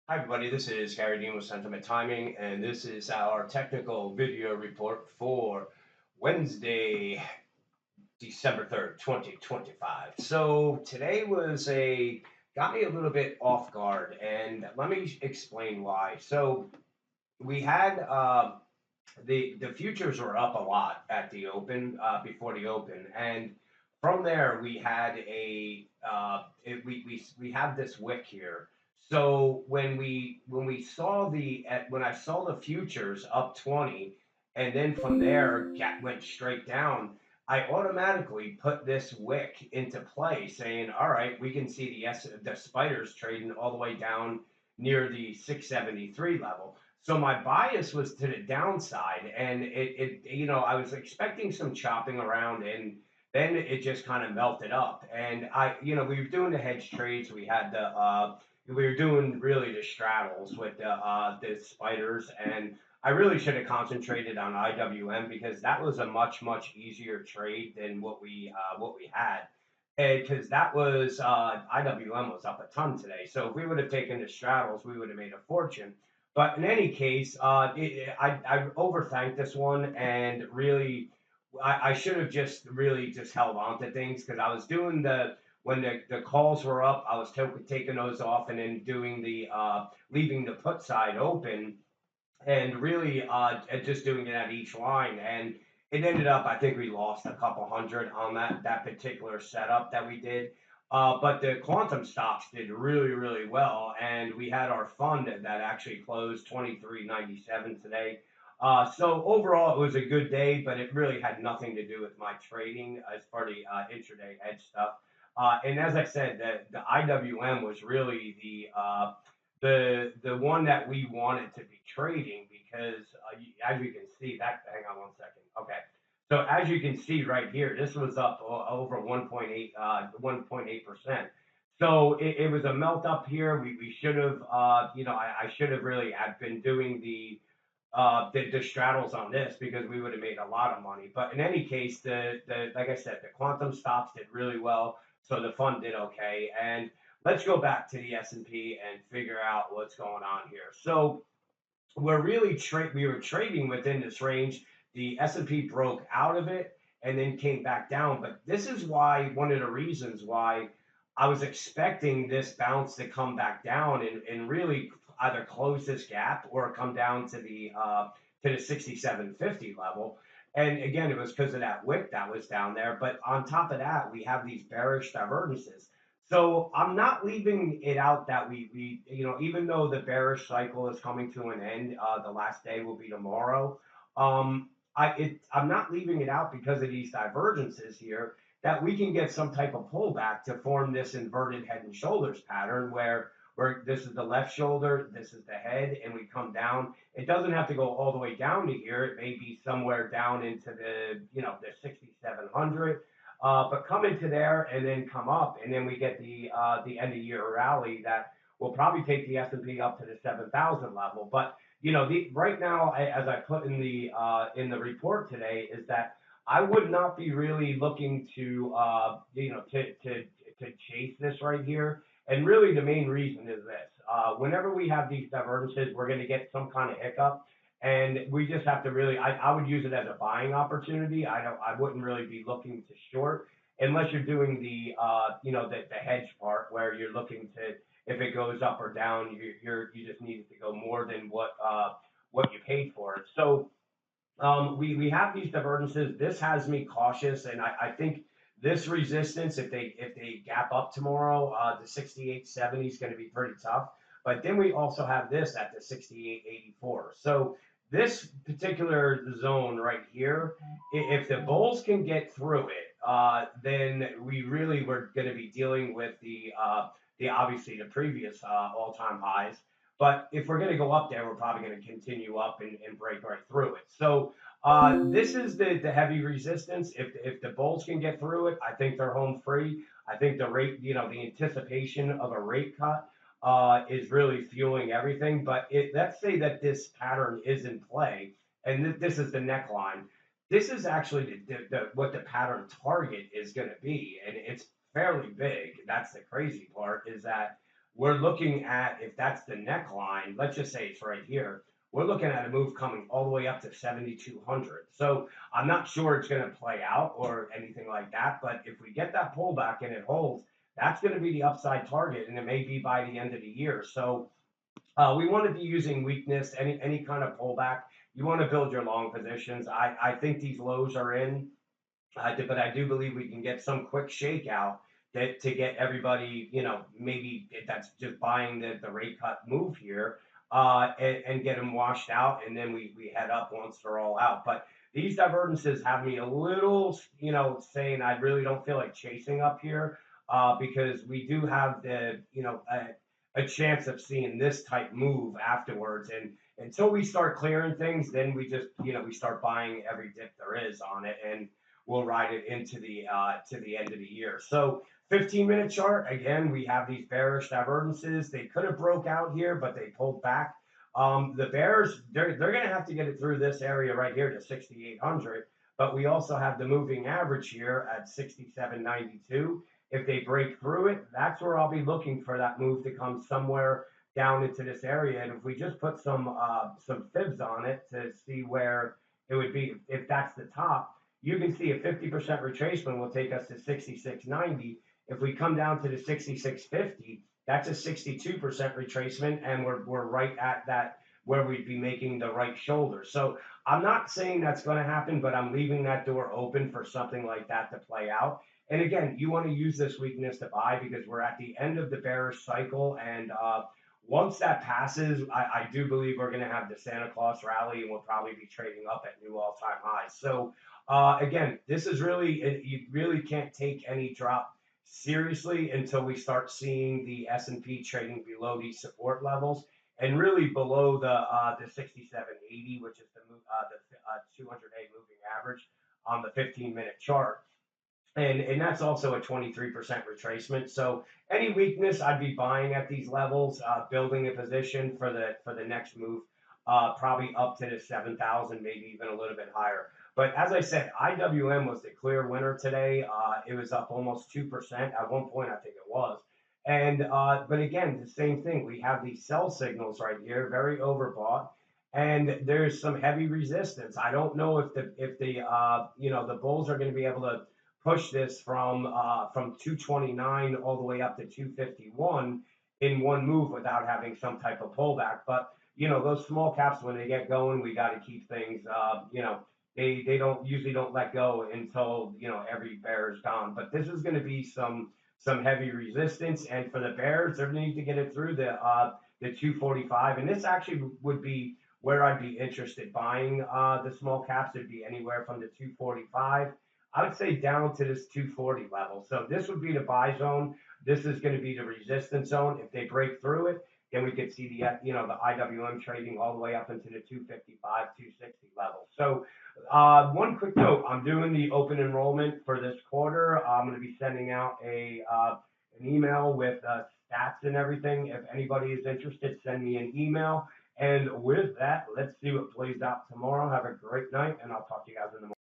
Hi, everybody. This is Gary Dean with Sentiment Timing, and this is our technical video report for Wednesday, December 3rd, 2025. So today got me a little bit off guard, and let me explain why. So we had the futures were up a lot at the open before the open, and from there we had we have this wick here. So when we saw when I saw the futures up 20, and then from there went straight down, I automatically put this wick into play, saying, all right, we can see the spiders trading all the way down near the 673 level. So my bias was to the downside, and I was expecting some chopping around, and then it just kind of melted up. And we were doing the hedge trades. We were doing really the straddles with the spiders, and I really should have concentrated on IWM because that was a much easier trade than what we had. Because that was IWM was up a ton today. So if we would have taken the straddles, we would have made a fortune. But in any case, I overthanked this one, and really, I should have just really just held on to things because I was doing when the calls were up, I was taking those off and then doing leaving the put side open and really just doing it at each line. And it ended up, I think we lost a couple hundred on that particular setup that we did. But the quantum stocks did really well, and we had our fund that actually closed 23.97 today. So overall, it was a good day, but it really had nothing to do with my trading as for the intraday hedge stuff. And as I said, the IWM was really the one that we wanted to be trading because as you can see that hang on one second. Okay, so as you can see right here, this was up over 1.8%. So it was a melt up here. We should have I should have really had been doing the straddles on this because we would have made a lot of money. But in any case, the like I said, the quantum stocks did really well, so the fund did okay. And let's go back to the S&P and figure out what's going on here. So we were trading within this range. The S&P broke out of it and then came back down. But this is why one of the reasons why I was expecting this bounce to come back down and really either close this gap or come down to the 6750 level. And again, it was because of that wick that was down there. But on top of that, we have these bearish divergences. So I'm not leaving it out that even though the bearish cycle is coming to an end, the last day will be tomorrow. I'm not leaving it out because of these divergences here that we can get some type of pullback to form this inverted head and shoulders pattern where this is the left shoulder, this is the head, and we come down. It doesn't have to go all the way down to here. It may be somewhere down into the 6,700. But come into there and then come up, and then we get the end of year rally that will probably take the S&P up to the 7,000 level. But the right now, as I put in the report today, is that I would not be really looking to to chase this right here. And really, the main reason is this: whenever we have these divergences, we're going to get some kind of hiccup, and we just have to really. I would use it as a buying opportunity. I wouldn't really be looking to short unless you're doing the hedge part where you're looking to if it goes up or down, you just need it to go more than what you paid for it. So we have these divergences. This has me cautious, and I think this resistance, if they gap up tomorrow, the 68.70 is going to be pretty tough. But then we also have this at the 68.84. So this particular zone right here, if the bulls can get through it, then we really were going to be dealing with the obviously the previous all-time highs. But if we're going to go up there, we're probably going to continue up and break right through it. So this is the heavy resistance. If the Bulls can get through it, I think they're home free. I think the rate, the anticipation of a rate cut is really fueling everything. But let's say that this pattern is in play, and this is the neckline. This is actually what the pattern target is going to be, and it's fairly big. That's the crazy part is that we're looking at, if that's the neckline, let's just say it's right here, we're looking at a move coming all the way up to 7,200. So I'm not sure it's going to play out or anything like that, but if we get that pullback and it holds, that's going to be the upside target, and it may be by the end of the year. So we want to be using weakness, any kind of pullback. You want to build your long positions. I think these lows are in, but I do believe we can get some quick shakeout that to get everybody, maybe that's just buying the rate cut move here, and get them washed out, and then we head up once they're all out. But these divergences have me a little, saying I really don't feel like chasing up here, because we do have a chance of seeing this type move afterwards. And until we start clearing things, then we just, we start buying every dip there is on it, and we'll ride it into the to the end of the year. So 15-minute chart, again, we have these bearish divergences. They could have broke out here, but they pulled back. The bears, they're going to have to get it through this area right here to 6,800. But we also have the moving average here at 67.92. If they break through it, that's where I'll be looking for that move to come somewhere down into this area. And if we just put some fibs on it to see where it would be, if that's the top, you can see a 50% retracement will take us to 66.90. If we come down to the 66.50, that's a 62% retracement, and we're right at that where we'd be making the right shoulder. So I'm not saying that's going to happen, but I'm leaving that door open for something like that to play out. And again, you want to use this weakness to buy because we're at the end of the bearish cycle, and once that passes, I do believe we're going to have the Santa Claus rally, and we'll probably be trading up at new all-time highs. So again, this is really, you really can't take any drop seriously until we start seeing the S&P trading below these support levels, and really below the 67.80, which is the 200-day moving average on the 15-minute chart. And that's also a 23% retracement. So any weakness, I'd be buying at these levels, building a position for the next move, probably up to the 7,000, maybe even a little bit higher. But as I said, IWM was the clear winner today. It was up almost 2% at one point, I think it was. And but again, the same thing. We have these sell signals right here, very overbought, and there's some heavy resistance. I don't know if the bulls are going to be able to push this from 229 all the way up to 251 in one move without having some type of pullback. But those small caps, when they get going, we got to keep things. They don't usually don't let go until every bear is gone. But this is going to be some heavy resistance, and for the bears, they need to get it through the 245, and this actually would be where I'd be interested buying the small caps. It'd be anywhere from the 245, I would say, down to this 240 level. So this would be the buy zone. This is going to be the resistance zone. If they break through it, then we could see the IWM trading all the way up into the 255, 260 level. So one quick note: I'm doing the open enrollment for this quarter. I'm going to be sending out an email with stats and everything. If anybody is interested, send me an email. And with that, let's see what plays out tomorrow. Have a great night, and I'll talk to you guys in the morning.